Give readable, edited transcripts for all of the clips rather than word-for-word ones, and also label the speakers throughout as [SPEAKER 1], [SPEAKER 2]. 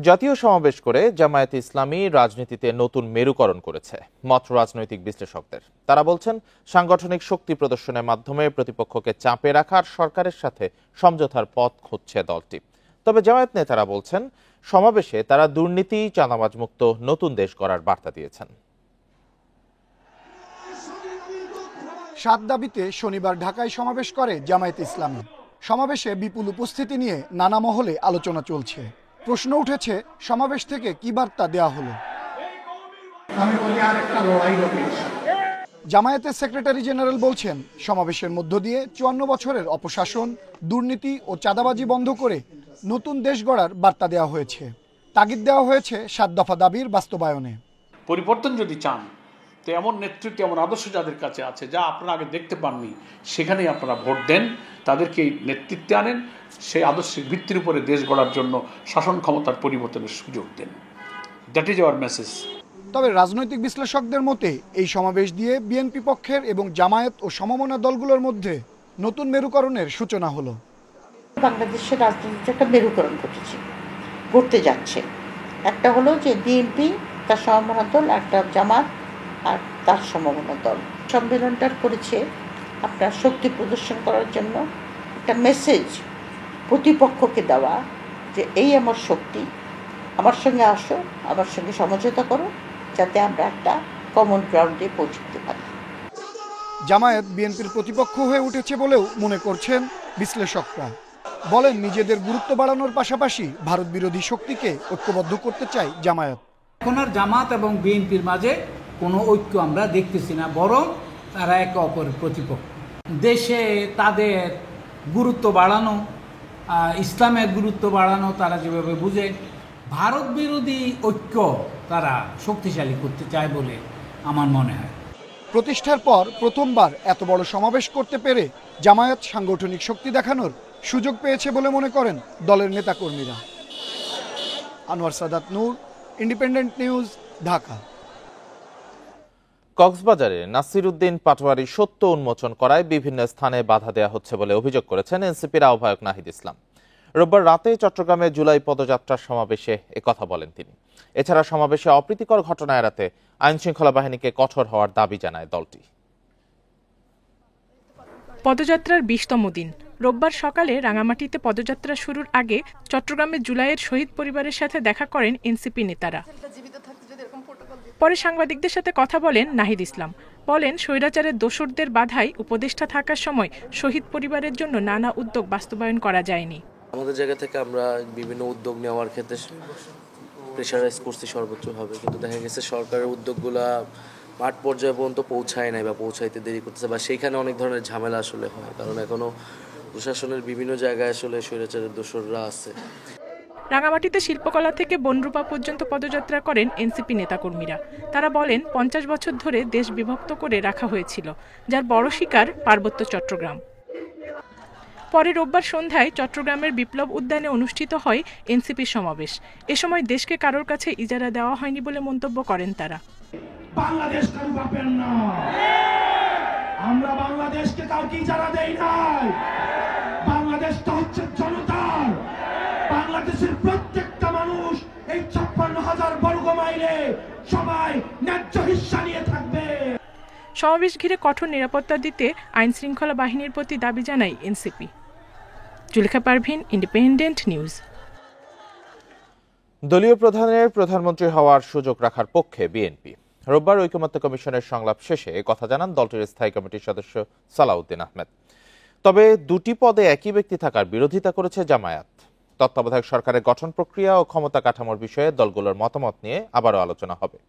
[SPEAKER 1] জাতীয় সমাবেশ করে জামায়াতে ইসলামী রাজনীতিতে নতুন মেরুকরণ করেছে মত রাজনৈতিক বিশ্লেষকদের। তারা বলছেন, সাংগঠনিক শক্তি প্রদর্শনের মাধ্যমে প্রতিপক্ষকে চাপে রাখার সরকারের সাথে সমঝোতার পথ খুঁজছে দলটি। তবে জামায়াত নেতারা বলছেন, সমাবেশে তারা দুর্নীতি, চাঁদাবাজ মুক্ত নতুন দেশ গড়ার বার্তা দিয়েছেন।
[SPEAKER 2] 7 দাবিতে শনিবার ঢাকায় সমাবেশ করে জামায়াতে ইসলামী। সমাবেশে বিপুল উপস্থিতি নিয়ে নানা মহলে আলোচনা চলছে। প্রশ্ন উঠেছে, সমাবেশ থেকে কি বার্তা দেওয়া হলো। জামায়াতের সেক্রেটারি জেনারেল বলছেন, সমাবেশের মধ্য দিয়ে 54 বছরের অপশাসন, দুর্নীতি ও চাঁদাবাজি বন্ধ করে নতুন দেশ গড়ার বার্তা দেওয়া হয়েছে। তাগিদ দেওয়া হয়েছে 7 দফা দাবির বাস্তবায়নে।
[SPEAKER 3] পরিবর্তন যদি চান, তো এমন নেতৃত্ব, এমন আদর্শ যাদের কাছে আছে, যা আপনারা আগে দেখতে পাননি, সেখানেই আপনারা ভোট দেন, তাদেরকে নেতৃত্বে আনেন, সেই আদর্শের ভিত্তির উপরে দেশ গড়ার জন্য শাসন ক্ষমতার পরিবর্তনের সুযোগ দেন। That is our message.
[SPEAKER 2] তবে রাজনৈতিক বিশ্লেষকদের মতে এই সমাবেশ দিয়ে বিএনপি পক্ষের এবং জামায়াত ও সমমনা দলগুলোর মধ্যে নতুন মেরুকরণের সূচনা হলো।
[SPEAKER 4] বাংলাদেশের রাজনীতিতে একটা মেরুকরণ ঘটতে যাচ্ছে। একটা হলো যে বিএনপি তার সমমনা দল, একটা জামাত আর তার সমমনা দল। সম্মেলনটা করেছে আপনার শক্তি প্রদর্শন করার জন্য, একটা মেসেজ প্রতিপক্ষকে দেওয়া যে এই আমার শক্তি, আমার সঙ্গে আসো, আমার সঙ্গে সমঝোতা করো, যাতে আমরা একটা কমন গ্রাউন্ডে পৌঁছতে পারি।
[SPEAKER 2] জামায়াত বিএনপির প্রতিপক্ষ হয়ে উঠেছে বলেও মনে করছেন বিশ্লেষকরা। বলেন, নিজেদের গুরুত্ব বাড়ানোর পাশাপাশি ভারত বিরোধী শক্তিকে ঐক্যবদ্ধ করতে চায় জামায়াত।
[SPEAKER 5] এখন আর জামাত এবং বিএনপির মাঝে কোনো ঐক্য আমরা দেখতেছি না, বরং তারা একে অপরের প্রতিপক্ষ। দেশে তাদের গুরুত্ব বাড়ানো, ইসলামের গুরুত্ব বাড়ানো তারা যেভাবে বুঝে, ভারত বিরোধী ঐক্য তারা শক্তিশালী করতে চায় বলে আমার মনে হয়।
[SPEAKER 2] প্রতিষ্ঠার পর প্রথমবার এত বড় সমাবেশ করতে পেরে জামায়াত সাংগঠনিক শক্তি দেখানোর সুযোগ পেয়েছে বলে মনে করেন দলের নেতাকর্মীরা। আনোয়ার সাদাত নূর, ইন্ডিপেন্ডেন্ট নিউজ, ঢাকা।
[SPEAKER 1] কক্সবাজারে নাসির উদ্দিন পাটোয়ারি সত্য উন্মোচন করায় বিভিন্ন স্থানে বাধা দেওয়া হচ্ছে বলে অভিযোগ করেছেন এনসিপির আহ্বায়ক নাহিদ ইসলাম। রোববার রাতে চট্টগ্রামে জুলাই পদযাত্রার সমাবেশে একথা বলেন তিনি। এছাড়া সমাবেশে অপ্রীতিকর ঘটনা এড়াতে আইনশৃঙ্খলা বাহিনীকে কঠোর হওয়ার দাবি জানায় দলটি।
[SPEAKER 6] পদযাত্রার 20তম দিন রোববার সকালে রাঙামাটিতে পদযাত্রা শুরুর আগে চট্টগ্রামে জুলাইয়ের শহীদ পরিবারের সাথে দেখা করেন এনসিপি নেতারা। পরে সাংবাদিকদের সাথে কথা বলেন নাহিদ ইসলাম। বলেন, স্বৈরাচারের দোসরদের বাধায় উপদেষ্টা থাকার সময় শহীদ পরিবারের জন্য নানা উদ্যোগ বাস্তবায়ন করা যায়নি।
[SPEAKER 7] আমাদের জায়গা থেকে আমরা বিভিন্ন উদ্যোগ নেওয়ার ক্ষেত্রে প্রেশারাইজ করছি সর্বোচ্চভাবে, কিন্তু দেখা গেছে সরকারের উদ্যোগগুলা মাঠ পর্যায়ে পর্যন্ত পৌঁছায় নাই বা পৌঁছাইতে দেরি করতেছে, বা সেইখানে অনেক ধরনের ঝামেলা আসলে হয়, কারণ এখনো প্রশাসনের বিভিন্ন জায়গায় আসলে স্বৈরাচারের দোসররা আছে।
[SPEAKER 6] রাঙামাটিতে শিল্পকলা থেকে বনরূপা পর্যন্ত পদযাত্রা করেন এনসিপি নেতাকর্মীরা। তারা বলেন, 50 বছর ধরে দেশ বিভক্ত করে রাখা হয়েছিল, যার বড় শিকার পার্বত্য চট্টগ্রাম। পরে রোববার সন্ধ্যায় চট্টগ্রামের বিপ্লব উদ্যানে অনুষ্ঠিত হয় এনসিপির সমাবেশ। এ সময় দেশকে কারোর কাছে ইজারা দেওয়া হয়নি বলে মন্তব্য করেন তারা।
[SPEAKER 8] বাংলাদেশ কারো বাপের না, আমরা বাংলাদেশকে কাউকে ইজারা দেই নাই। বাংলাদেশটা হচ্ছে জনতার। বাংলাদেশের প্রত্যেকটা মানুষ এই 56,000 বর্গ মাইলে সবাই ন্যায্য হিস্সা নিয়ে থাকবে।
[SPEAKER 6] সমাবেশ ঘিরে কঠোর নিরাপত্তা দিতে আইন শৃঙ্খলা বাহিনীর প্রতি দাবি জানায় এনসিপি। Zulekha Parvin, independent news.
[SPEAKER 1] দলীয় প্রধানের প্রধানমন্ত্রী হওয়ার সুযোগ রাখার পক্ষে বিএনপি। রোববার ঐকমত্য কমিশনের সংলাপ শেষে কথা জানান দলটির স্থায়ী কমিটির সদস্য সালাউদ্দিন আহমেদ। তবে দুটি পদে একই ব্যক্তি থাকার বিরোধিতা করেছে জামায়াত। তত্ত্বাবধায়ক সরকারের গঠন প্রক্রিয়া ও ক্ষমতা কাঠামোর বিষয়ে দলগুলোর মতামত নিয়ে আবারও আলোচনা হবে।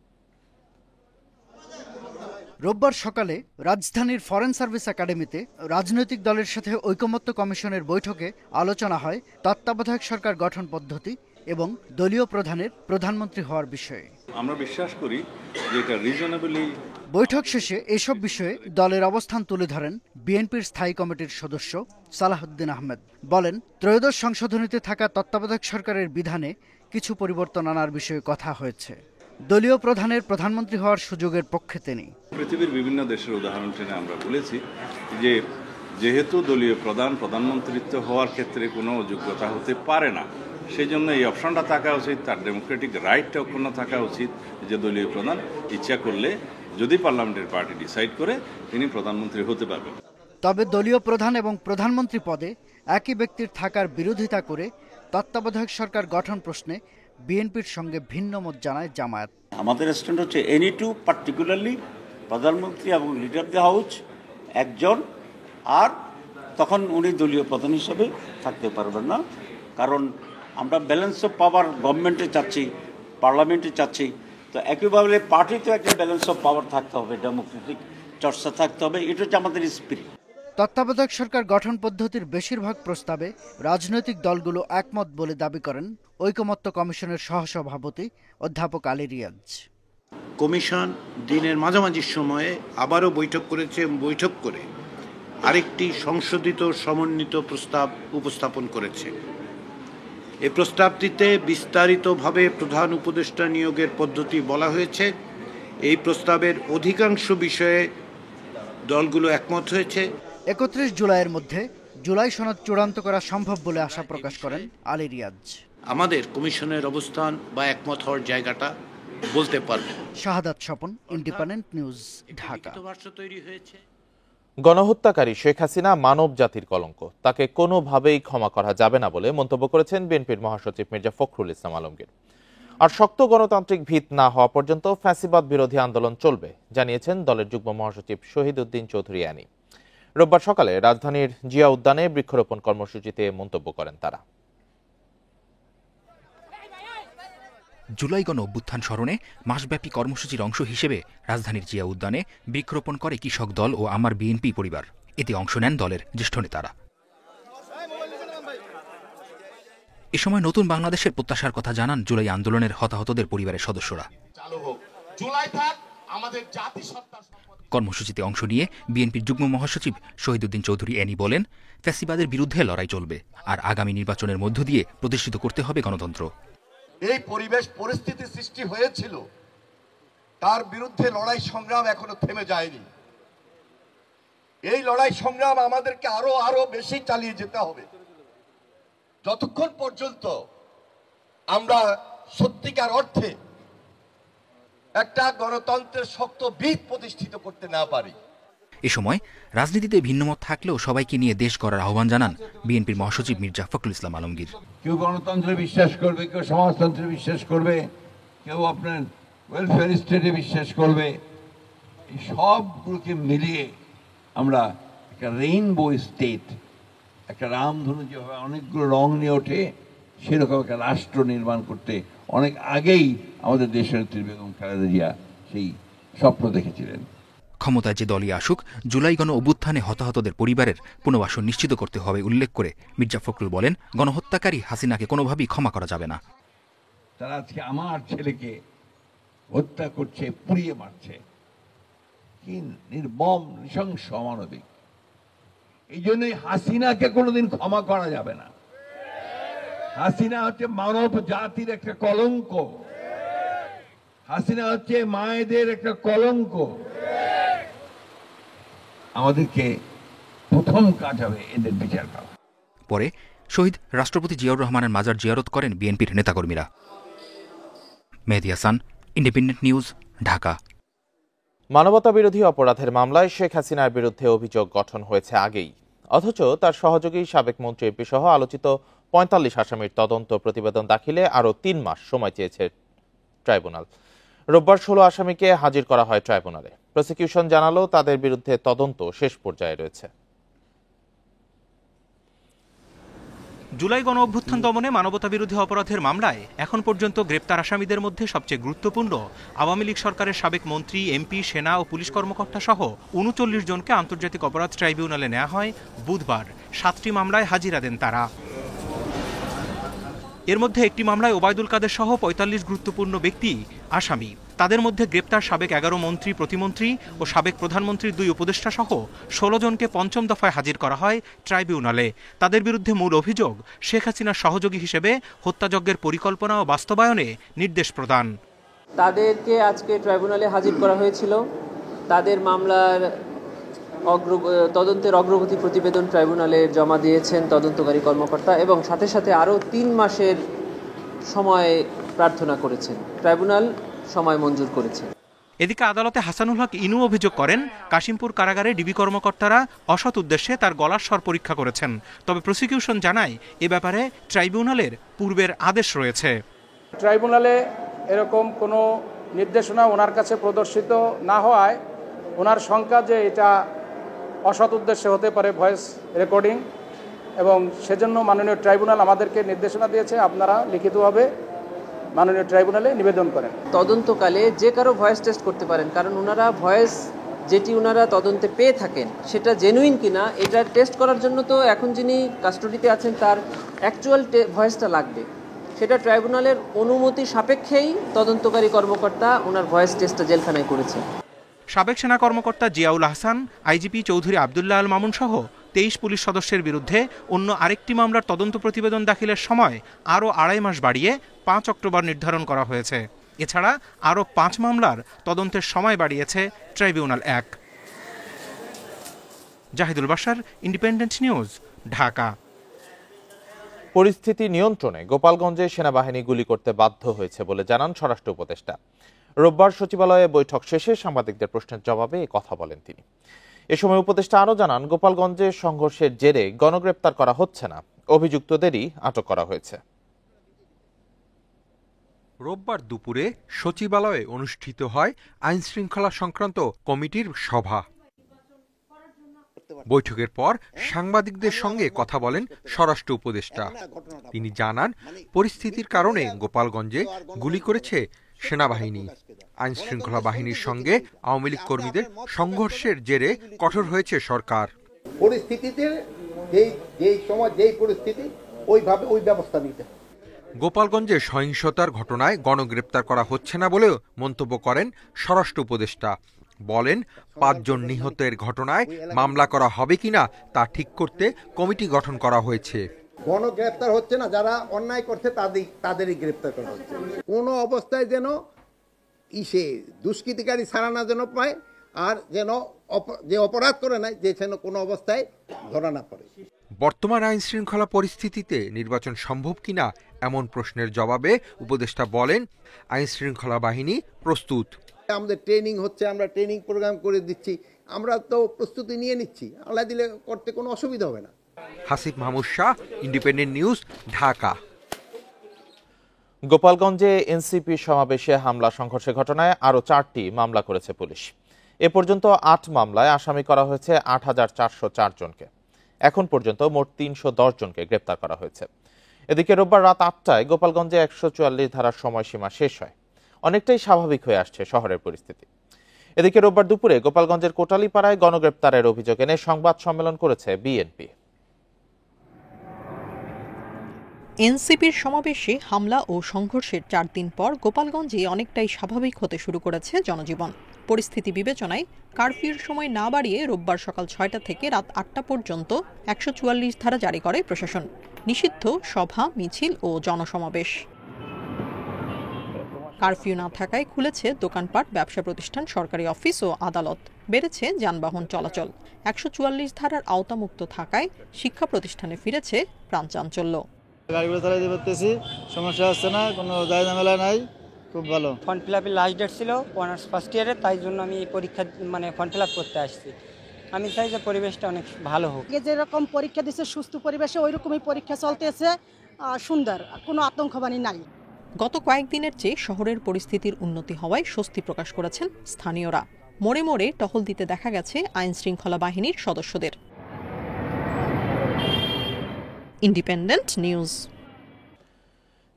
[SPEAKER 9] রোববার সকালে রাজধানীর ফরেন সার্ভিস একাডেমিতে রাজনৈতিক দলের সাথে ঐকমত্য কমিশনের বৈঠকে আলোচনা হয় তত্ত্বাবধায়ক সরকার গঠন পদ্ধতি এবং দলীয় প্রধানের প্রধানমন্ত্রী হওয়ার বিষয়ে।
[SPEAKER 10] আমরা বিশ্বাস করি যে এটা রিজনেবলি।
[SPEAKER 9] বৈঠক শেষে এসব বিষয়ে দলের অবস্থান তুলে ধরেন বিএনপির স্থায়ী কমিটির সদস্য সালাউদ্দিন আহমেদ। বলেন, ত্রয়োদশ সংশোধনীতে থাকা তত্ত্বাবধায়ক সরকারের বিধানে কিছু পরিবর্তন আনার বিষয়ে কথা হয়েছে। দলীয় প্রধানের প্রধানমন্ত্রী হওয়ার সুযোগের পক্ষে তিনি।
[SPEAKER 10] পৃথিবীর বিভিন্ন দেশের উদাহরণ টেনে আমরা বলেছি যে যেহেতু দলীয় প্রধানমন্ত্রিত্ব হওয়ার ক্ষেত্রে কোনো যোগ্যতা হতে পারে না, সেই জন্য এই অপশনটা থাকা উচিত, তার ডেমোক্রেটিক রাইটটা অক্ষুণ্ণ থাকা উচিত যে দলীয় প্রধান ইচ্ছা করলে যদি পার্লামেন্টের পার্টি ডিসাইড করে তিনি প্রধানমন্ত্রী হতে পারবেন।
[SPEAKER 9] তবে দলীয় প্রধান এবং প্রধানমন্ত্রী পদে একই ব্যক্তির থাকার বিরোধিতা করে তত্ত্বাবধায়ক সরকার গঠন প্রশ্নে বিএনপির সঙ্গে ভিন্ন মত জানায় জামায়াত।
[SPEAKER 11] আমাদের স্ট্যান্ড হচ্ছে এনি টু, পার্টিকুলারলি প্রধানমন্ত্রী এবং লিডার অফ দ্য হাউস একজন, আর তখন উনি দলীয় প্রধান হিসেবে থাকতে পারবেন না, কারণ আমরা ব্যালেন্স অফ পাওয়ার গভর্নমেন্টে চাচ্ছি, পার্লামেন্টে চাচ্ছি, তো একইভাবে পার্টিতেও একটা ব্যালেন্স অফ পাওয়ার থাকতে হবে, ডেমোক্রেটিক চর্চা থাকতে হবে, এটা হচ্ছে আমাদের স্পিরিট।
[SPEAKER 9] তত্ত্বাবধায়ক সরকার গঠন পদ্ধতির বেশিরভাগ প্রস্তাবে রাজনৈতিক দলগুলো একমত বলে দাবি করেন ঐকমত্য কমিশনের সহসভাপতি অধ্যাপক আলী রিয়াজ।
[SPEAKER 12] কমিশন দিনের মাঝামাঝি সময়ে আবারও বৈঠক করেছে, বৈঠক করে আরেকটি সংশোধিত সমন্বিত প্রস্তাব উপস্থাপন করেছে। এই প্রস্তাবটিতে বিস্তারিতভাবে প্রধান উপদেষ্টা নিয়োগের পদ্ধতি বলা হয়েছে। এই প্রস্তাবের অধিকাংশ বিষয়ে দলগুলো একমত হয়েছে।
[SPEAKER 9] 31 জুলাইয়ের মধ্যে জুলাই সনদ চূড়ান্ত করা সম্ভব বলে আশা প্রকাশ করেন আলী রিয়াজ।
[SPEAKER 12] আমাদের কমিশনের অবস্থান বা একমত হওয়ার জায়গাটা বলতে পারবে।
[SPEAKER 9] শাহাদাত স্বপন, ইন্ডিপেন্ডেন্ট নিউজ, ঢাকা।
[SPEAKER 12] তৈরি হয়েছে।
[SPEAKER 1] গণহত্যাকারী শেখ হাসিনা মানব জাতির কলঙ্ক, তাকে কোনোভাবেই ক্ষমা করা যাবে না বলে মন্তব্য করেছেন বিএনপির মহাসচিব মির্জা ফখরুল ইসলাম আলমগীর। আর শক্ত গণতান্ত্রিক ভিত না হওয়া পর্যন্ত ফ্যাসিবাদ বিরোধী আন্দোলন চলবে, জানিয়েছেন দলের যুগ্ম মহাসচিব শহীদ উদ্দিন চৌধুরী অ্যানি। রোববার সকালে রাজধানীর জিয়া উদ্যানে বৃক্ষরোপণ কর্মসূচিতে মন্তব্য করেন তারা।
[SPEAKER 13] জুলাই গণ অভ্যুত্থান স্মরণে মাসব্যাপী কর্মসূচির অংশ হিসেবে রাজধানীর জিয়া উদ্যানে বৃক্ষরোপণ করে কৃষক দল ও আমার বিএনপি পরিবার। এতে অংশ নেন দলের জ্যেষ্ঠ নেতারা। এ সময় নতুন বাংলাদেশের প্রত্যাশার কথা জানান জুলাই আন্দোলনের হতাহতদের পরিবারের সদস্যরা। কর্মসূচিতে অংশ নিয়ে বিএনপির যুগ্ম মহাসচিব শহীদ উদ্দিন চৌধুরী অ্যানি বলেন, ফ্যাসিবাদের বিরুদ্ধে লড়াই চলবে, আর আগামী নির্বাচনের মধ্য দিয়ে প্রতিষ্ঠিত করতে হবে গণতন্ত্র।
[SPEAKER 14] এই পরিবেশ পরিস্থিতি সৃষ্টি হয়েছিল, তার বিরুদ্ধে লড়াই সংগ্রাম এখনো থেমে যায়নি। এই লড়াই সংগ্রাম আমাদেরকে আরো বেশি চালিয়ে যেতে হবে, যতক্ষণ পর্যন্ত আমরা সত্যিকার অর্থে একটা গণতন্ত্রের শক্ত ভিত প্রতিষ্ঠিত করতে না পারি।
[SPEAKER 13] এ সময় রাজনীতিতে ভিন্নমত থাকলেও সবাইকে নিয়ে দেশ গড়ার আহ্বান জানান বিএনপির মহাসচিব মির্জা ফখরুল ইসলাম আলমগীর।
[SPEAKER 15] কেউ গণতন্ত্রে বিশ্বাস করবে, কেউ সমাজতন্ত্রে বিশ্বাস করবে, কেউ আপনার ওয়েলফেয়ার স্টেটে বিশ্বাস করবে। এই সবগুলোকে মিলিয়ে আমরা একটা রেইনবো স্টেট, একটা রামধনু যেভাবে অনেকগুলো রং নিয়ে ওঠে, সেরকম একটা রাষ্ট্র নির্মাণ করতে অনেক আগেই আমাদের দেশের নেত্রী বেগম খালেদা জিয়া সেই স্বপ্ন দেখেছিলেন।
[SPEAKER 13] ক্ষমতায় যে দলই আসুক, জুলাই গণ অভ্যুত্থানে হতাহতদের পরিবারের পুনর্বাসন নিশ্চিত করতে হবে উল্লেখ করে মির্জা ফখরুল বলেন, গণহত্যাকারী হাসিনাকে কোনোভাবেই ক্ষমা করা যাবে না।
[SPEAKER 15] তারা আজকে আমার ছেলেকে হত্যা করছে, পুড়িয়ে মারছে, কি নির্মম নৃশংস অমানবিক। এই জন্যই হাসিনাকে কোনোদিন ক্ষমা করা যাবে না। হাসিনা হচ্ছে মানব জাতির একটা কলঙ্ক, হাসিনা হচ্ছে মায়েদের একটা কলঙ্ক। আমাদেরকে প্রথম কাজ হবে এদের বিচার করা।
[SPEAKER 13] পরে শহীদ রাষ্ট্রপতি জিয়াউর রহমানের মাজার জিয়ারত করেন বিএনপির নেতাকর্মীরা। মেহেদী হাসান, ইন্ডিপেন্ডেন্ট নিউজ, ঢাকা।
[SPEAKER 1] মানবতা বিরোধী অপরাধের মামলায় শেখ হাসিনার বিরুদ্ধে অভিযোগ গঠন হয়েছে আগেই, অথচ তার সহযোগী সাবেক মন্ত্রী এমপি সহ আলোচিত ৪৫ আসামির তদন্ত প্রতিবেদন দাখিলে আরও ৩ মাস সময় চেয়েছে ট্রাইব্যুনাল। রোববার ১৬ আসামিকে হাজির করা হয় ট্রাইব্যুনালে। প্রসিকিউশন জানালো তাদের বিরুদ্ধে তদন্ত শেষ পর্যায়ে রয়েছে।
[SPEAKER 16] জুলাই গণ অভ্যুত্থান দমনে মানবতা বিরোধী অপরাধের মামলায় এখন পর্যন্ত গ্রেপ্তার আসামিদের মধ্যে সবচেয়ে গুরুত্বপূর্ণ আওয়ামী লীগ সরকারের সাবেক মন্ত্রী, এমপি, সেনা ও পুলিশ কর্মকর্তা সহ ৩৯ জনকে আন্তর্জাতিক অপরাধ ট্রাইব্যুনালে নেওয়া হয় বুধবার। ৭টি মামলায় হাজিরা দেন তারা। এর মধ্যে একটি মামলায় ওবায়দুল কাদের সহ ৪৫ গুরুত্বপূর্ণ ব্যক্তি আসামি। তাদের মধ্যে গ্রেপ্তার সাবেক ১১ মন্ত্রী, প্রতিমন্ত্রী ও সাবেক প্রধানমন্ত্রীর ২ উপদেষ্টা সহ ১৬ জনকে পঞ্চম দফায় হাজির করা হয় ট্রাইব্যুনালে। তাদের বিরুদ্ধে মূল অভিযোগ শেখ হাসিনার সহযোগী হিসেবে হত্যাযজ্ঞের পরিকল্পনা ও বাস্তবায়নে নির্দেশ প্রদান।
[SPEAKER 17] তাদেরকে আজকে ট্রাইব্যুনালে হাজির করা হয়েছিল। তাদের মামলার তদন্তের অগ্রগতি প্রতিবেদন ট্রাইব্যুনালে জমা দিয়েছেন তদন্তকারী কর্মকর্তা এবং সাথে সাথে আরও ৩ মাসের সময় প্রার্থনা করেছেন, ট্রাইব্যুনাল সময় মঞ্জুর করেছে।
[SPEAKER 16] এদিকে আদালতে হাসানুল হক ইনু অভিযোগ করেন, কাশিমপুর কারাগারে ডিবি কর্মকর্তারা অসৎ উদ্দেশ্যে তার গলার স্বর পরীক্ষা করেছেন। তবে প্রসিকিউশন জানায় এ ব্যাপারে ট্রাইব্যুনালের পূর্বের আদেশ রয়েছে।
[SPEAKER 18] ট্রাইব্যুনালে এরকম কোনো নির্দেশনা ওনার কাছে প্রদর্শিত না হওয়ায় ওনার শঙ্কা যে এটা অসৎ উদ্দেশ্যে হতে পারে ভয়েস রেকর্ডিং, এবং সেজন্য মাননীয় ট্রাইব্যুনাল আমাদেরকে নির্দেশনা দিয়েছে আপনারা লিখিতভাবে মাননীয় ট্রাইব্যুনালে নিবেদন করেন।
[SPEAKER 17] তদন্তকালে যে কারো ভয়েস টেস্ট করতে পারেন, কারণ ওনারা ভয়েস যেটি ওনারা তদন্তে পেয়ে থাকেন সেটা জেনুইন কিনা এটা টেস্ট করার জন্য তো এখন যিনি কাস্টডিতে আছেন তার অ্যাকচুয়াল ভয়েসটা লাগবে। সেটা ট্রাইব্যুনালের অনুমতি সাপেক্ষেই তদন্তকারী কর্মকর্তা ওনার ভয়েস টেস্টটা জেলখানায় করেছেন।
[SPEAKER 16] সাবেক সেনা কর্মকর্তা জিয়াউল আহসান, আইজিপি চৌধুরী আবদুল্লাহ আল মামুন সহ 23 পুলিশ সদস্যের বিরুদ্ধে অন্য আরেকটি মামলার তদন্ত প্রতিবেদন দাখিলের সময় আরও 2.5 মাস বাড়িয়ে 5 অক্টোবর নির্ধারণ করা হয়েছে। এছাড়া আরও 5 মামলার তদন্তের সময় বাড়িয়েছে tribunal 1। Zahidul Bashar, independent news, Dhaka.
[SPEAKER 1] পরিস্থিতি নিয়ন্ত্রণে গোপালগঞ্জে সেনাবাহিনী গুলি করতে বাধ্য হয়েছে বলে জানান স্বরাষ্ট্র উপদেষ্টা। রোববার সচিবালয়ে বৈঠক শেষে সাংবাদিকদের প্রশ্নের জবাবে এ কথা বলেন তিনি। এ সময় উপদেষ্টা আরও জানান, গোপালগঞ্জে সংঘর্ষের জেরে গণগ্রেপ্তার করা হচ্ছে না, অভিযুক্তদেরই আটক করা হয়েছে।
[SPEAKER 19] রোববার দুপুরে সচিবালয়ে অনুষ্ঠিত হয় আইনশৃঙ্খলা সংক্রান্ত কমিটির সভা। বৈঠকের পর সাংবাদিকদের সঙ্গে কথা বলেন স্বরাষ্ট্র উপদেষ্টা। তিনি জানান, পরিস্থিতির কারণে গোপালগঞ্জে গুলি করেছে সেনাবাহিনী। আইনশৃঙ্খলা বাহিনীর সঙ্গে আওয়ামী লীগ কর্মীদের সংঘর্ষের জেরে কঠোর হয়েছে সরকার।
[SPEAKER 20] পরিস্থিতিতে যেই সময় যেই পরিস্থিতি ওইভাবে ওই ব্যবস্থা নিতে।
[SPEAKER 19] গোপালগঞ্জে সহিংসতার ঘটনায় গণগ্রেপ্তার করা হচ্ছে না বলেও মন্তব্য করেন স্বরাষ্ট্র উপদেষ্টা। বলেন, 5 জন নিহতের ঘটনায় মামলা করা হবে কিনা তা ঠিক করতে কমিটি গঠন করা হয়েছে।
[SPEAKER 20] গণগ্রেপ্তার হচ্ছে না, যারা অন্যায় করছে তাদেরই গ্রেপ্তার করা হচ্ছে। কোনো অবস্থায় যেন দুষ্কৃতিকারী ছাড়া না যেন পায়, আর যেন যে অপরাধ করে নাই যে যেন কোনো অবস্থায় ধরা না পড়ে।
[SPEAKER 19] বর্তমান আইন শৃঙ্খলা পরিস্থিতিতে নির্বাচন সম্ভব কিনা এমন প্রশ্নের জবাবে উপদেষ্টা বলেন, আইন শৃঙ্খলা বাহিনী প্রস্তুত।
[SPEAKER 20] আমাদের ট্রেনিং হচ্ছে, আমরা ট্রেনিং প্রোগ্রাম করে দিচ্ছি, আমরা তো প্রস্তুতি নিয়ে নিচ্ছি, আল্লাহ দিলে করতে কোনো অসুবিধা হবে না।
[SPEAKER 19] Hasib Mahmud Shah, independent news, Dhaka.
[SPEAKER 1] গোপালগঞ্জে এনসিপি সমাবেশে হামলা সংঘর্ষের ঘটনায় আরও 4টি মামলা করেছে পুলিশ। এ পর্যন্ত 8 মামলায় আসামি করা হয়েছে 8,404 জনকে। এখন পর্যন্ত মোট 310 জনকে গ্রেপ্তার করা হয়েছে। এদিকে রোববার রাত 8টায় গোপালগঞ্জে 144 ধারার সময়সীমা শেষ হয়। অনেকটাই স্বাভাবিক হয়ে আসছে শহরের পরিস্থিতি। এদিকে রোববার দুপুরে গোপালগঞ্জের কোটালীপাড়ায় গণগ্রেপ্তারের অভিযোগ এনে সংবাদ সম্মেলন করেছে বিএনপি।
[SPEAKER 21] এনসিপির সমাবেশে হামলা ও সংঘর্ষের 4 দিন পর গোপালগঞ্জে অনেকটাই স্বাভাবিক হতে শুরু করেছে জনজীবন। পরিস্থিতি বিবেচনায় কারফিউর সময় না বাড়িয়ে রোববার সকাল 6টা থেকে রাত 8টা পর্যন্ত 144 ধারা জারি করে প্রশাসন। নিষিদ্ধ সভা, মিছিল ও জনসমাবেশ। কারফিউ না থাকায় খুলেছে দোকানপাট, ব্যবসা প্রতিষ্ঠান, সরকারি অফিস ও আদালত। বেড়েছে যানবাহন চলাচল। 144 ধারার আওতামুক্ত থাকায় শিক্ষা প্রতিষ্ঠানে ফিরেছে প্রাণচাঞ্চল্য।
[SPEAKER 22] গাড়িগুলো চালাতে পারতেছি, সমস্যা হচ্ছে না, কোনো দায় ঝামেলা নাই, খুব ভালো।
[SPEAKER 23] ফর্ম ফিল আপের লাস্ট ডেট ছিল অনার্স ফার্স্ট ইয়ারে, তাই জন্য আমি পরীক্ষা ফর্ম ফিল আপ করতে আসছি। আমি চাই যে পরিবেশটা অনেক ভালো হোক।
[SPEAKER 24] যেরকম পরীক্ষা দিচ্ছে সুস্থ পরিবেশে ওই রকমই পরীক্ষা চলতেছে, সুন্দর, কোনো আতঙ্কবাণী নাই।
[SPEAKER 21] গত কয়েকদিনের চেয়ে শহরের পরিস্থিতির উন্নতি হওয়ায় স্বস্তি প্রকাশ করেছেন স্থানীয়রা। মোড়ে মোড়ে টহল দিতে দেখা গেছে আইন শৃঙ্খলা বাহিনীর সদস্যদের। Independent news.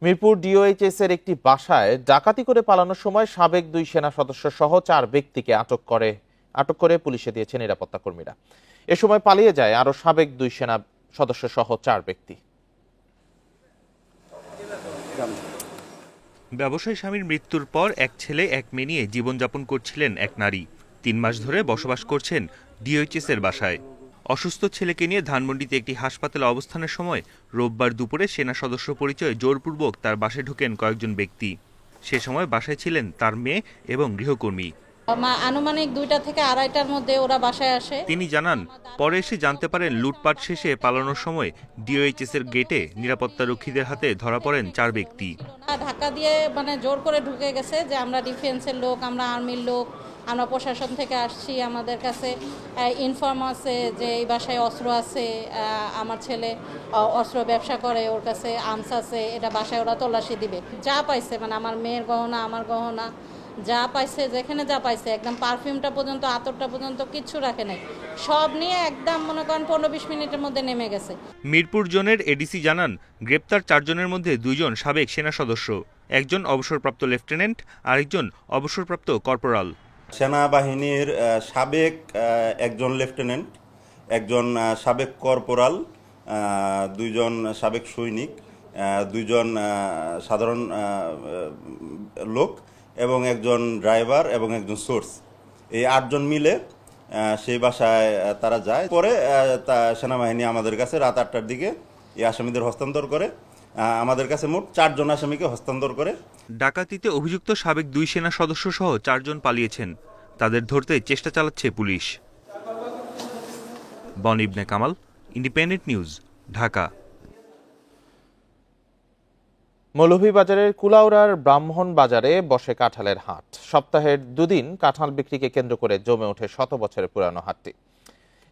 [SPEAKER 1] মিরপুর ডিওএইচএস এর একটি বাসায় ডাকাতি করে পালানোর সময় সাবেক 2 সেনা সদস্য সহ 4 ব্যক্তিকে আটক করে পুলিশে দিয়েছে নিরাপত্তা কর্মীরা। এ সময় পালিয়ে যায় আরো সাবেক 2 সেনা সদস্য সহ 4 ব্যক্তি।
[SPEAKER 25] ব্যবসায়ী স্বামীর মৃত্যুর পর এক ছেলে এক মেয়ে নিয়ে জীবনযাপন করছিলেন এক নারী। 3 মাস ধরে বসবাস করছেন ডিওএইচএস এর বাসায়। অসুস্থ ছেলেকে নিয়ে ধানমন্ডিতে একটি হাসপাতালে অবস্থানের সময় রোববার দুপুরে সেনা সদস্য পরিচয়ে জোরপূর্বক তার বাসায় ঢোকেন কয়েকজন ব্যক্তি। সে সময় বাসায় ছিলেন তার মেয়ে এবং গৃহকর্মী।
[SPEAKER 2] আনুমানিক 2টা থেকে 2:30টার মধ্যে ওরা বাসায় আসে।
[SPEAKER 25] তিনি জানান, পরে এসে জানতে পারেন লুটপাট শেষে পালানোর সময় ডিওএইচএস এর গেটে নিরাপত্তা রক্ষীদের হাতে ধরা পড়েন 4 ব্যক্তি।
[SPEAKER 2] ধাক্কা দিয়ে জোর করে ঢুকে গেছে যে আমরা ডিফেন্সের লোক, আমরা আর্মির লোক, আমরা প্রশাসন থেকে আসছি, আমাদের কাছে ইনফর্ম আছে যে এই বাসায় অস্ত্র আছে, আমার ছেলে অস্ত্র ব্যবসা করে, ওর কাছে আর্মস আছে, এটা বাসায় ওরা তল্লাশি দিবে। যা পাইছে আমার মেয়ের গহনা, আমার গহনা যা পাইছে, যেখানে যা পাইছে, একদম পারফিউমটা পর্যন্ত, আতরটা পর্যন্ত কিচ্ছু রাখে নাই, সব নিয়ে একদম মনে করেন 15-20 মিনিটের মধ্যে নেমে গেছে।
[SPEAKER 25] মিরপুর জোনের এডিসি জানান, গ্রেপ্তার 4 জনের মধ্যে 2 জন সাবেক সেনা সদস্য, একজন অবসরপ্রাপ্ত লেফটেন্যান্ট, আরেকজন অবসরপ্রাপ্ত কর্পোরাল।
[SPEAKER 3] সেনাবাহিনীর সাবেক একজন লেফটেন্যান্ট, একজন সাবেক কর্পোরাল, 2 জন সাবেক সৈনিক, 2 জন সাধারণ লোক এবং একজন ড্রাইভার এবং একজন সোর্স, এই 8 জন মিলে সেই বাসায় তারা যায়। পরে সেনাবাহিনী আমাদের কাছে রাত 8টার দিকে এই আসামিদের হস্তান্তর করে, আমাদের কাছে মোট 4 জন আসামিকে হস্তান্তর করে।
[SPEAKER 25] ডাকাতিতে অভিযুক্ত সাবেক 2 সেনা সদস্য সহ 4 জন পালিয়েছেন, তাদের ধরতে চেষ্টা চালাচ্ছে পুলিশ। বন ইবনে কামাল, ইন্ডিপেন্ডেন্ট নিউজ, ঢাকা।
[SPEAKER 1] মৌলভীবাজারের কুলাউড়ার ব্রাহ্মণ বাজারে বসে কাঁঠালের হাট। সপ্তাহের 2 দিন কাঁঠাল বিক্রিকে কেন্দ্র করে জমে ওঠে 100 বছরের পুরানো হাটটি।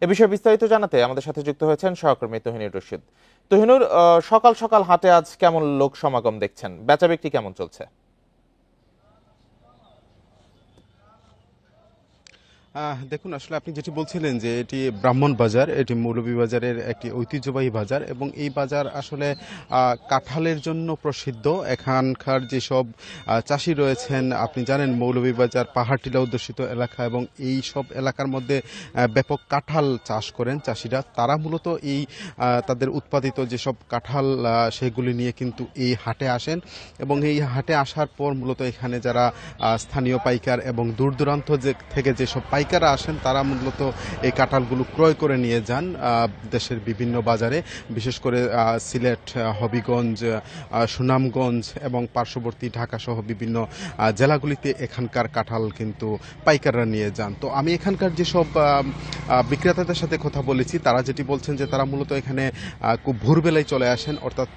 [SPEAKER 1] এ বিষয়ে বিস্তারিত জানাতে আমাদের সাথে যুক্ত হয়েছেন সহকর্মী তহিনুর রশিদ। তহিনুর, সকাল সকাল হাটে আজ কেমন লোক সমাগম দেখছেন? বেচা বিক্রি কেমন চলছে?
[SPEAKER 4] দেখুন, আসলে আপনি যেটি বলছিলেন যে এটি ব্রাহ্মণ বাজার, এটি মৌলভীবাজারের একটি ঐতিহ্যবাহী বাজার এবং এই বাজার আসলে কাঁঠালের জন্য প্রসিদ্ধ। এখানকার যেসব চাষি রয়েছেন, আপনি জানেন মৌলভীবাজার পাহাড় টিলা অধ্যুষিত এলাকা এবং এই সব এলাকার মধ্যে ব্যাপক কাঁঠাল চাষ করেন চাষিরা। তারা মূলত এই তাদের উৎপাদিত যেসব কাঁঠাল সেগুলি নিয়ে কিন্তু এই হাটে আসেন এবং এই হাটে আসার পর মূলত এখানে যারা স্থানীয় পাইকার এবং দূর দূরান্ত থেকে যেসব পাইকাররা আসেন তারা মূলত এই কাঁঠালগুলো ক্রয় করে নিয়ে যান দেশের বিভিন্ন বাজারে, বিশেষ করে সিলেট, হবিগঞ্জ, সুনামগঞ্জ এবং পার্শ্ববর্তী ঢাকা সহ বিভিন্ন জেলাগুলিতে এখানকার কাঁঠাল কিন্তু পাইকাররা নিয়ে যান। তো আমি এখানকার যেসব বিক্রেতাদের সাথে কথা বলেছি তারা যেটি বলছেন যে তারা মূলত এখানে খুব ভোরবেলায় চলে আসেন, অর্থাৎ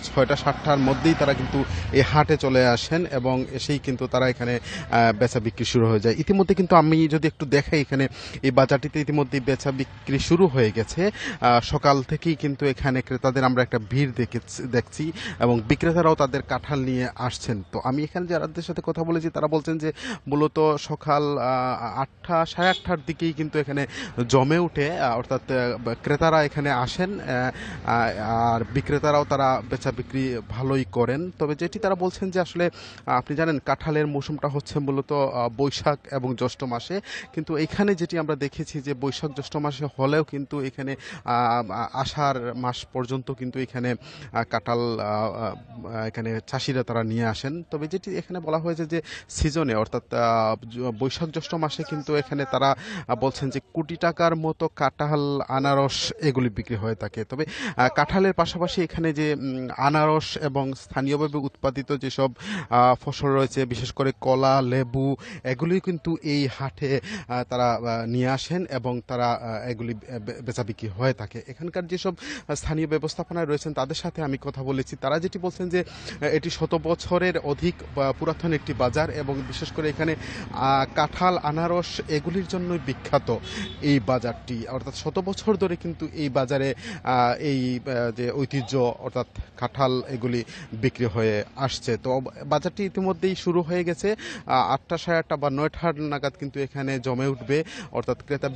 [SPEAKER 4] 6টা-7টার মধ্যেই তারা কিন্তু এই হাটে চলে আসেন এবং এসেই কিন্তু তারা এখানে বেচা বিক্রি শুরু হয়ে যায়। ইতিমধ্যে কিন্তু আমি যদি একটু দেখাই, এখানে এই বাজারটিতে ইতিমধ্যে বেচা বিক্রি শুরু হয়ে গেছে। সকাল থেকেই কিন্তু এখানে ক্রেতাদের আমরা একটা ভিড় দেখছি এবং বিক্রেতারাও তাদের কাঁঠাল নিয়ে আসছেন। তো আমি এখানে যাদের সাথে কথা বলেছি তারা বলছেন যে মূলত সকাল 8টা, 8:30টার দিকেই কিন্তু এখানে জমে উঠে, অর্থাৎ ক্রেতারা এখানে আসেন আর বিক্রেতারাও তারা বেচা বিক্রি ভালোই করেন। তবে যেটি তারা বলছেন যে আসলে আপনি জানেন কাঁঠালের মৌসুমটা হচ্ছে মূলত বৈশাখ এবং জ্যৈষ্ঠ মাসে, কিন্তু এখানে যেটি আমরা দেখেছি যে বৈশাখ জ্যৈষ্ঠ মাসে হলেও কিন্তু এখানে আষাঢ় মাস পর্যন্ত কিন্তু এখানে কাঁঠাল এখানে চাষিরা তারা নিয়ে আসেন। তবে যেটি এখানে বলা হয়েছে যে সিজনে, অর্থাৎ বৈশাখ জ্যৈষ্ঠ মাসে কিন্তু এখানে তারা বলছেন যে কোটি টাকার মতো কাঁঠাল, আনারস এগুলি বিক্রি হয়ে থাকে। তবে কাঁঠালের পাশাপাশি এখানে যে আনারস এবং স্থানীয়ভাবে উৎপাদিত যেসব ফসল রয়েছে, বিশেষ করে কলা, লেবু, এগুলি কিন্তু এই হাটে তারা নিয়ে আসেন এবং তারা এগুলি বেচা বিক্রি হয়ে থাকে। এখানকার যেসব স্থানীয় ব্যবস্থাপনায় রয়েছেন তাদের সাথে আমি কথা বলেছি, তারা যেটি বলছেন যে এটি 100 বছরের অধিক পুরাতন একটি বাজার এবং বিশেষ করে এখানে কাঁঠাল, আনারস এগুলির জন্যই বিখ্যাত এই বাজারটি। অর্থাৎ 100 বছর ধরে কিন্তু এই বাজারে এই যে ঐতিহ্য অর্থাৎ কাঁঠাল এগুলি বিক্রি হয়ে আসছে। তো বাজারটি ইতিমধ্যেই শুরু হয়ে গেছে। 8টা, 8:30 বা 9টা নাগাদ কিন্তু এখানে জমে উঠবে, অর্থাৎ ক্রেতা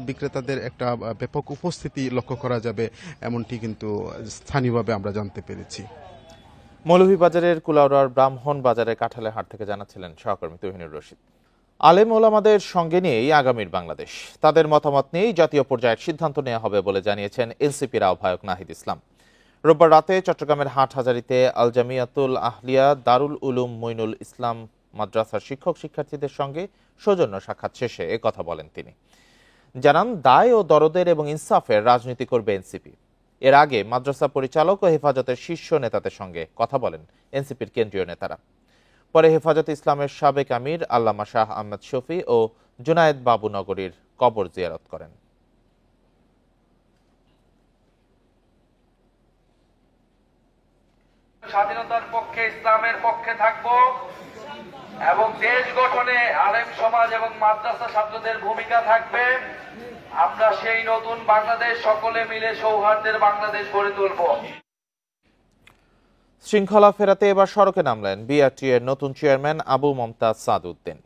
[SPEAKER 4] বিক্রেতাদের একটা ব্যাপক উপস্থিতি লক্ষ্য করা যাবে, এমনটি কিন্তু স্থানীয়ভাবে আমরা জানতে পেরেছি।
[SPEAKER 1] মৌলভীবাজারের কুলাউড়ার ব্রাহ্মণ বাজারে কাঁঠালের হাট থেকে জানাচ্ছিলেন সহকর্মী তহিনুর রশিদ। আলেম ওলামাদের সঙ্গে নিয়েই আগামীর বাংলাদেশ, তাদের মতামত নিয়েই জাতীয় পর্যায়ের সিদ্ধান্ত নেওয়া হবে বলে জানিয়েছেন এনসিপির আহ্বায়ক নাহিদ ইসলাম। রোববার রাতে চট্টগ্রামের হাটহাজারীতে আল জামিয়াতুল আহলিয়া দারুল উলুম মইনুল ইসলাম মাদ্রাসার শিক্ষক শিক্ষার্থীদের সঙ্গে সৌজন্য সাক্ষাৎ শেষে একথা বলেন তিনি। জানান, দায় ও দরদের এবং ইনসাফের রাজনীতি করবে এনসিপি। এর আগে মাদ্রাসা পরিচালক ও হেফাজতের শীর্ষ নেতাদের সঙ্গে কথা বলেন এনসিপির কেন্দ্রীয় নেতারা। পরে হেফাজতে ইসলামের সাবেক আমির আল্লামা শাহ আহমদ শফি ও জুনায়েদ বাবু নগরীর কবর জিয়ারত করেন।
[SPEAKER 5] স্বাধীনতার পক্ষে, ইসলামের পক্ষে থাকব এবং দেশ গঠনে আলেম সমাজ এবং মাদ্রাসা ছাত্রদের ভূমিকা থাকবে। আমরা সেই নতুন বাংলাদেশ সকলে মিলে সৌহার্দ্যের বাংলাদেশ গড়ে তুলব।
[SPEAKER 1] শৃঙ্খলা ফেরাতে এবার সড়কে নামলেন বিআরটি এর নতুন চেয়ারম্যান আবু মমতাজ সাদউদ্দিন।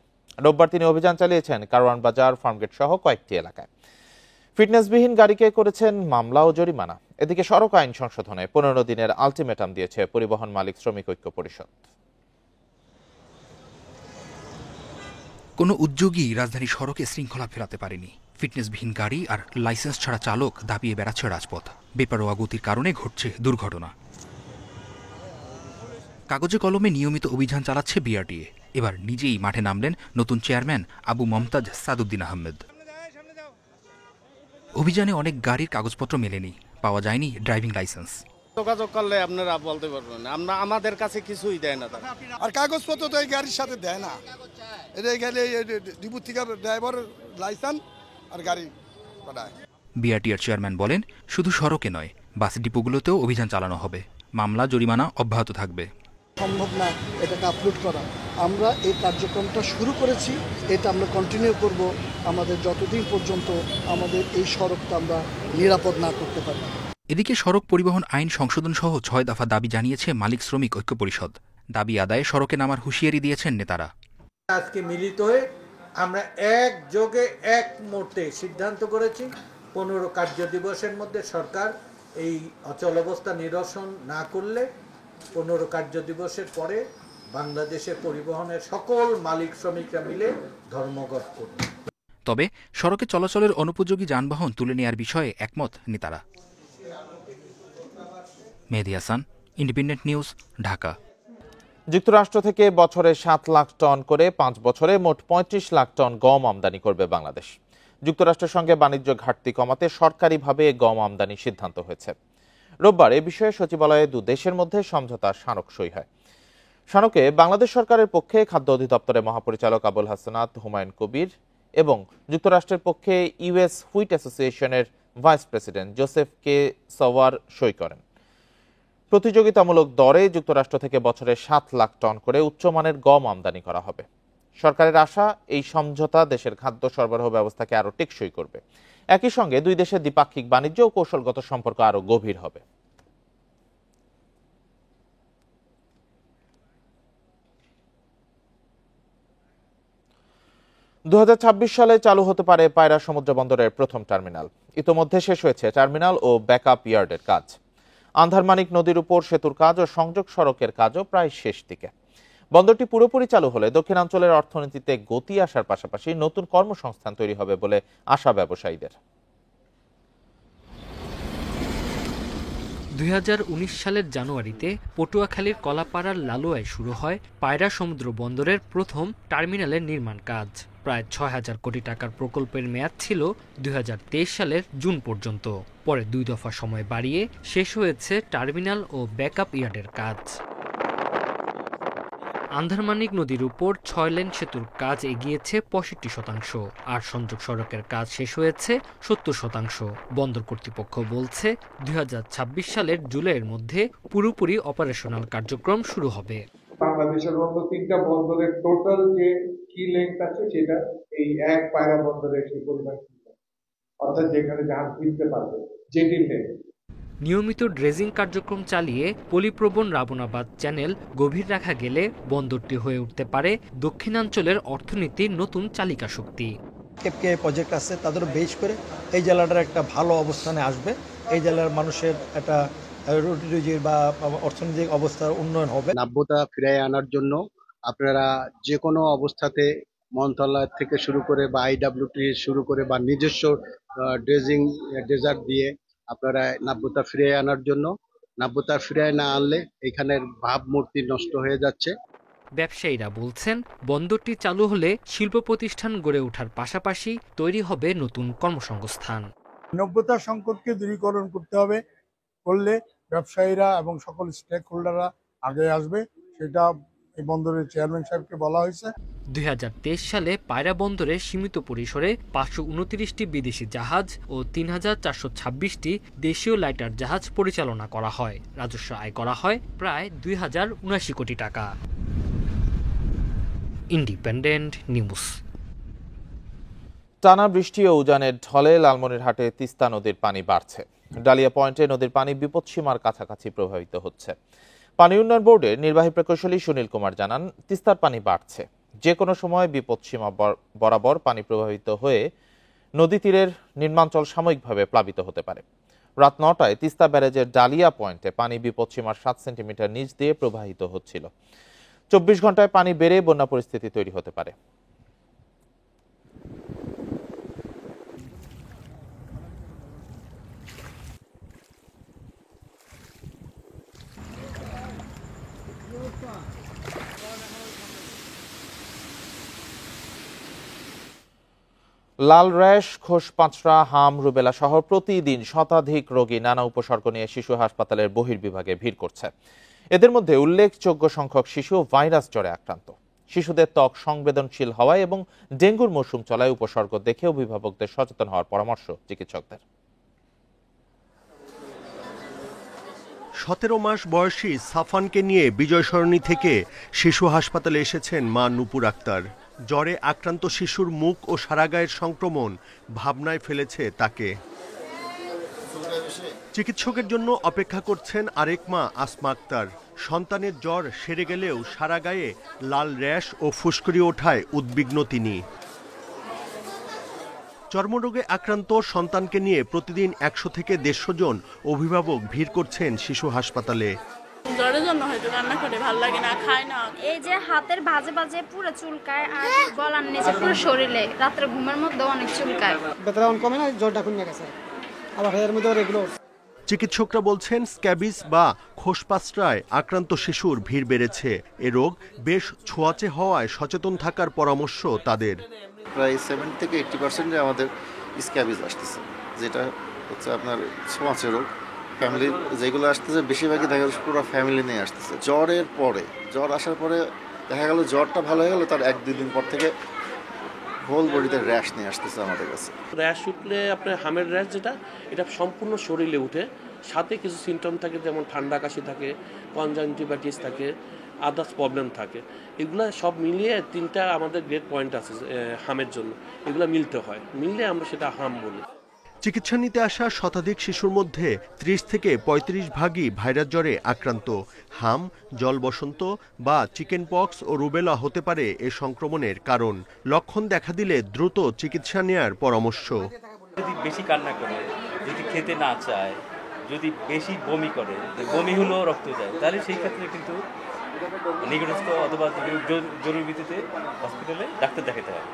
[SPEAKER 1] রোববার তিনি অভিযান চালিয়েছেন কারওয়ান বাজার, ফার্মগেট সহ কয়েকটি এলাকায়। ফিটনেসবিহীন গাড়িকে করেছেন মামলা ও জরিমানা। এদিকে সড়ক আইন সংশোধনে 15 দিনের আলটিমেটাম দিয়েছে পরিবহন মালিক শ্রমিক ঐক্য পরিষদ।
[SPEAKER 13] কোনো উদ্যোগী রাজধানী সড়কে শৃঙ্খলা ফেরাতে পারেনি। ফিটনেসবিহীন গাড়ি আর লাইসেন্স ছাড়া চালক দাপিয়ে বেড়াচ্ছে রাজপথ। বেপরোয়া গতির কারণে ঘটছে দুর্ঘটনা। কাগজে কলমে নিয়মিত অভিযান চালাচ্ছে বিআরটিএ। এবার নিজেই মাঠে নামলেন নতুন চেয়ারম্যান আবু মমতাজ সাদউদ্দিন আহমেদ। অভিযানে অনেক গাড়ির কাগজপত্র মেলেনি, পাওয়া যায়নি ড্রাইভিং লাইসেন্স।
[SPEAKER 6] যোগাযোগ করলে আপনারা বলতে পারবেন, আমরা আমাদের কাছে কিছুই দেয় না।
[SPEAKER 7] আর কাগজপত্র তো এই গাড়ির সাথে দেয় না। এই গেলে ডিপু থেকে ড্রাইভার লাইসেন্স আর গাড়ি পাঠায়।
[SPEAKER 13] বিআরটিএর চেয়ারম্যান বলেন, শুধু সড়কে নয়, বাস ডিপোগুলোতেও অভিযান চালানো হবে। মামলা জরিমানা অব্যাহত থাকবে।
[SPEAKER 8] সম্ভব না এটাকে আপলোড করা। আমরা এই কার্যক্রমটা শুরু করেছি, এটা আমরা কন্টিনিউ করব আমাদের যতদিন পর্যন্ত আমাদের এই সড়কটা আমরা নিরাপদ না করতে পারি।
[SPEAKER 13] এদিকে সড়ক পরিবহন আইন সংশোধন সহ 6 দফা দাবি জানিয়েছে মালিক শ্রমিক ঐক্য পরিষদ। দাবি আদায়ে সড়কে নামার হুঁশিয়ারি দিয়েছেন নেতারা।
[SPEAKER 10] আজকে মিলিত হয়ে আমরা একযোগে এক মুহূর্তে সিদ্ধান্ত করেছি 15 কার্য দিবসের মধ্যে সরকার এই অচল অবস্থা নিরসন না করলে 15 কার্য দিবসের পরে বাংলাদেশে পরিবহনের সকল মালিক শ্রমিকরা মিলে ধর্মঘট করবে।
[SPEAKER 13] তবে সড়কে চলাচলের অনুপযোগী যানবাহন তুলে নেয়ার বিষয়ে একমত নেতারা। মেহেদী হাসান, ইন্ডিপেন্ডেন্ট নিউজ, ঢাকা।
[SPEAKER 1] যুক্তরাষ্ট্র থেকে বছরে 7 লাখ টন করে 5 বছরে মোট 35 লাখ টন গম আমদানি করবে বাংলাদেশ। যুক্তরাষ্ট্রের সঙ্গে বাণিজ্য ঘাটতি কমাতে সরকারিভাবে গম আমদানির সিদ্ধান্ত হয়েছে। রোববার এ বিষয়ে সচিবালয়ে দু দেশের মধ্যে সমঝোতা স্মারক সই হয়। স্মারকে বাংলাদেশ সরকারের পক্ষে খাদ্য অধিদপ্তরের মহাপরিচালক আবুল হাসনাত হুমায়ুন কবির এবং যুক্তরাষ্ট্রের পক্ষে ইউএস হুইট অ্যাসোসিয়েশনের ভাইস প্রেসিডেন্ট জোসেফ কে সওয়ার সই করেন। প্রতিযোগিতামূলক দরে যুক্তরাষ্ট্র থেকে বছরে 7 লাখ টন করে উচ্চমানের গম আমদানি করা হবে। সরকারের আশা, এই সমঝোতা দেশের খাদ্য সরবরাহ ব্যবস্থাকে আরও টেকসই করবে। একই সঙ্গে দুই দেশের দ্বিপাক্ষিক বাণিজ্য ও কৌশলগত সম্পর্ক আরও গভীর হবে। 2026 সালে চালু হতে পারে পায়রা সমুদ্র বন্দরের প্রথম টার্মিনাল। ইতোমধ্যে শেষ হয়েছে টার্মিনাল ও ব্যাকআপ ইয়ার্ডের কাজ। আন্ধারমানিক নদীর উপর সেতুর কাজ ও সংযোগ সড়কের কাজও প্রায় শেষ দিকে। বন্দরটি পুরোপুরি চালু হলে দক্ষিণাঞ্চলের অর্থনীতিতে গতি আসার পাশাপাশি নতুন কর্মসংস্থান তৈরি হবে বলে আশা ব্যবসায়ীদের।
[SPEAKER 26] 2019 সালের জানুয়ারিতে পটুয়াখালীর কলাপাড়ার লালুয়ায় শুরু হয় পায়রা সমুদ্র বন্দরের প্রথম টার্মিনালের নির্মাণ কাজ। প্রায় 6,000 কোটি টাকার প্রকল্পের মেয়াদ ছিল 2023 সালের জুন পর্যন্ত। পরে 2 দফা সময় বাড়িয়ে শেষ হয়েছে টার্মিনাল ও ব্যাকআপ ইয়ার্ডের কাজ। আন্ধারমানিক নদীর উপর 6 লেন সেতুর কাজ এগিয়েছে 65%, আর সংযোগ সড়কের কাজ শেষ হয়েছে 70%। বন্দর কর্তৃপক্ষ বলছে 2026 সালের জুলাইয়ের মধ্যে পুরোপুরি অপারেশনাল কার্যক্রম শুরু হবে।
[SPEAKER 27] বাংলাদেশের মতো 3টা বন্দরের টোটাল যে কি লেন্থ আছে সেটা এই এক পায়রা বন্দরে সেই পরিমাণ, অর্থাৎ যেখানে জাহাজ ফিরতে পারবে জেটির লেন্থ।
[SPEAKER 26] নিয়মিত ড্রেজিং কার্যক্রম চালিয়ে পলিপ্রবণ রাবণাবাদ চ্যানেল গভীর রাখা গেলে বন্দরটি হয়ে উঠতে পারে দক্ষিণাঞ্চলের অর্থনীতির নতুন চালিকা শক্তি।
[SPEAKER 22] কেপকে প্রজেক্ট আছে, তাদের বেশ করে এই জেলাটার একটা ভালো অবস্থানে আসবে। এই জেলার মানুষের একটা রুটি বা অর্থনৈতিক অবস্থার উন্নয়ন হবে।
[SPEAKER 28] নাব্যতা ফিরিয়ে আনার জন্য আপনারা যে কোনো অবস্থাতে মন্ত্রণালয় থেকে শুরু করে বা আইডব্লিউটি শুরু করে বা নিজস্ব ড্রেজিং ডেজার্ট দিয়ে আপনারা নাব্যতা ফিরিয়ে আনার জন্য, নাব্যতা ফিরিয়ে না আনলে এখানের ভাবমূর্তি নষ্ট হয়ে যাচ্ছে।
[SPEAKER 26] ব্যবসায়ীরা বলছেন বন্দরটি চালু হলে শিল্প প্রতিষ্ঠান গড়ে ওঠার পাশাপাশি তৈরি হবে নতুন কর্মসংস্থান।
[SPEAKER 7] নব্যতা সংকটকে দূরীকরণ করতে হবে, করলে ব্যবসায়ীরা এবং সকল স্টেক হোল্ডাররা আগে আসবে। সেটা এই বন্দরের চেয়ারম্যান সাহেবকে বলা হয়েছে।
[SPEAKER 26] 2023 সালে পায়রা বন্দরে সীমিত পরিসরে 529টি বিদেশি জাহাজ ও 3426টি দেশীয় লাইটার জাহাজ পরিচালনা করা হয়। রাজস্ব আয় করা হয় প্রায় 2079 কোটি টাকা। Independent news.
[SPEAKER 1] টানা বৃষ্টি ও উজানের ঢলে লালমনিরহাটে তিস্তা নদীর পানি বাড়ছে। ডালিয়া পয়েন্টে নদীর পানি বিপদসীমার কাছাকাছি প্রবাহিত হচ্ছে। পানি উন্নয়ন বোর্ডের নির্বাহী প্রকৌশলী সুনীল কুমার জানান, তিস্তার পানি বাড়ছে, যে কোনো সময় বিপদসীমা বরাবর পানি প্রবাহিত হয়ে নদী তীরের নিম্নাঞ্চল সাময়িকভাবে প্লাবিত হতে পারে। রাত 9টায় তিস্তা ব্যারেজের ডালিয়া পয়েন্টে পানি বিপদসীমার 7 সেন্টিমিটার নিচ দিয়ে প্রবাহিত হচ্ছিল। 24 ঘন্টায় পানি বেড়ে বন্যা পরিস্থিতি তৈরি হতে পারে। লাল র্যাশ, খোসপাঁচড়া, হাম, রুবেলা সহ প্রতিদিন শতাধিক রোগী নানা উপসর্গ নিয়ে শিশু হাসপাতালের বহির্বিভাগে ভিড় করছে। এদের মধ্যে উল্লেখযোগ্য সংখ্যক শিশু ভাইরাস জ্বরে আক্রান্ত। শিশুদের ত্বক সংবেদনশীল হওয়ায় এবং ডেঙ্গুর মৌসুম চলায় উপসর্গ দেখে অভিভাবকদের সচেতন হওয়ার পরামর্শ চিকিৎসকদের।
[SPEAKER 9] 17 মাস বয়সী সাফানকে নিয়ে বিজয় সরণি থেকে শিশু হাসপাতালে এসেছেন মা নুপুর আক্তার। জ্বরে আক্রান্ত শিশুর মুখ ও সারা গায়ের সংক্রমণ ভাবনায় ফেলেছে তাকে। চিকিৎসকের জন্য অপেক্ষা করছেন আরেক মা আসমা আক্তার। সন্তানের জ্বর সেরে গেলেও সারা গায়ে লাল র্যাশ ও ফুসকুড়ি ওঠায় উদ্বিগ্ন তিনি। চর্মরোগে আক্রান্ত সন্তানকে নিয়ে প্রতিদিন 100 থেকে 150 জন অভিভাবক ভিড় করছেন শিশু হাসপাতালে।
[SPEAKER 11] জ্বরের জন্য হয়তো রান্না করে ভালো লাগে না, খায় না।
[SPEAKER 12] এই যে হাতের ভাঁজে ভাঁজে পুরো চুলকায় আর গলার নিচে পুরো শরীরে রাত্রে ঘুমের মধ্যে অনেক চুলকায়।
[SPEAKER 14] বেতন কমে না, জ্বরটা কমে গেছে আবার এর মধ্যে এগুলো।
[SPEAKER 9] চিকিৎসকরা বলছেন স্ক্যাবিস বা খোসপাঁচড়ায় আক্রান্ত শিশুর ভিড় বেড়েছে। এ রোগ বেশ ছোঁয়াচে হওয়ায় সচেতন থাকার পরামর্শ তাদের।
[SPEAKER 15] প্রায় 70 থেকে 80% আমাদের স্ক্যাবিস আসতেছে, যেটা হচ্ছে আপনার ছোঁয়াচে রোগ। ফ্যামিলি যেগুলো আসতেছে বেশিরভাগই দেখা যাচ্ছে পুরো ফ্যামিলি নিয়ে আসতেছে। জ্বরের পরে, জ্বর আসার পরে দেখা গেল জ্বরটা ভালো হয়ে গেল, তার 1-2 দিন পর থেকে হোল বডিতে র্যাশ নিয়ে আসতেছে আমাদের কাছে।
[SPEAKER 16] র্যাশ উঠলে আপনার হামের র্যাশ যেটা, এটা সম্পূর্ণ শরীরে উঠে, সাথে কিছু সিমটম থাকে, যেমন ঠান্ডা কাশি থাকে, কনজাংটিভাইটিস থাকে, আদার্স প্রবলেম থাকে। এগুলো সব মিলিয়ে 3টা আমাদের গ্রেড পয়েন্ট আছে হামের জন্য। এগুলো মিলতে হয়, মিললে আমরা সেটা হাম বলি।
[SPEAKER 9] চিকিৎসা নিতে আসা শতাধিক শিশুর মধ্যে 30 থেকে 35 ভাগই ভাইরাস জ্বরে আক্রান্ত। হাম, জল বসন্ত বা চিকেন পক্স ও রুবেলা হতে পারে এ সংক্রমণের কারণ। লক্ষণ দেখা দিলে দ্রুত চিকিৎসা নেয়ার পরামর্শ।
[SPEAKER 17] যদি বেশি কান্না করে, যদি খেতে না চায়, যদি বেশি বমি করে, বমি হলেও রক্ত যায়, তাহলে সেই ক্ষেত্রে কিন্তু নিকটস্থ অথবা জরুরি ভিত্তিতে হসপিটালে ডাক্তার দেখাতে হয়।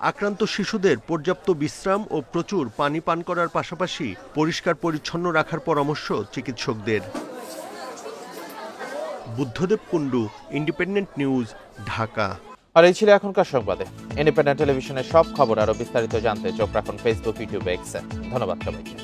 [SPEAKER 9] আক্রান্ত শিশুদের পর্যাপ্ত বিশ্রাম ও প্রচুর পানি পান করার পাশাপাশি পরিষ্কার পরিচ্ছন্ন রাখার পরামর্শ চিকিৎসকদের। Buddhadeb Kundu, independent news, Dhaka.
[SPEAKER 1] আর এই ছিল এখনকার সংবাদে। ইন্ডিপেন্ডেন্ট টেলিভিশনের সব খবর আরো বিস্তারিত জানতে চোখ রাখুন ফেসবুক, ইউটিউব, এক্সে। ধন্যবাদ সবাইকে।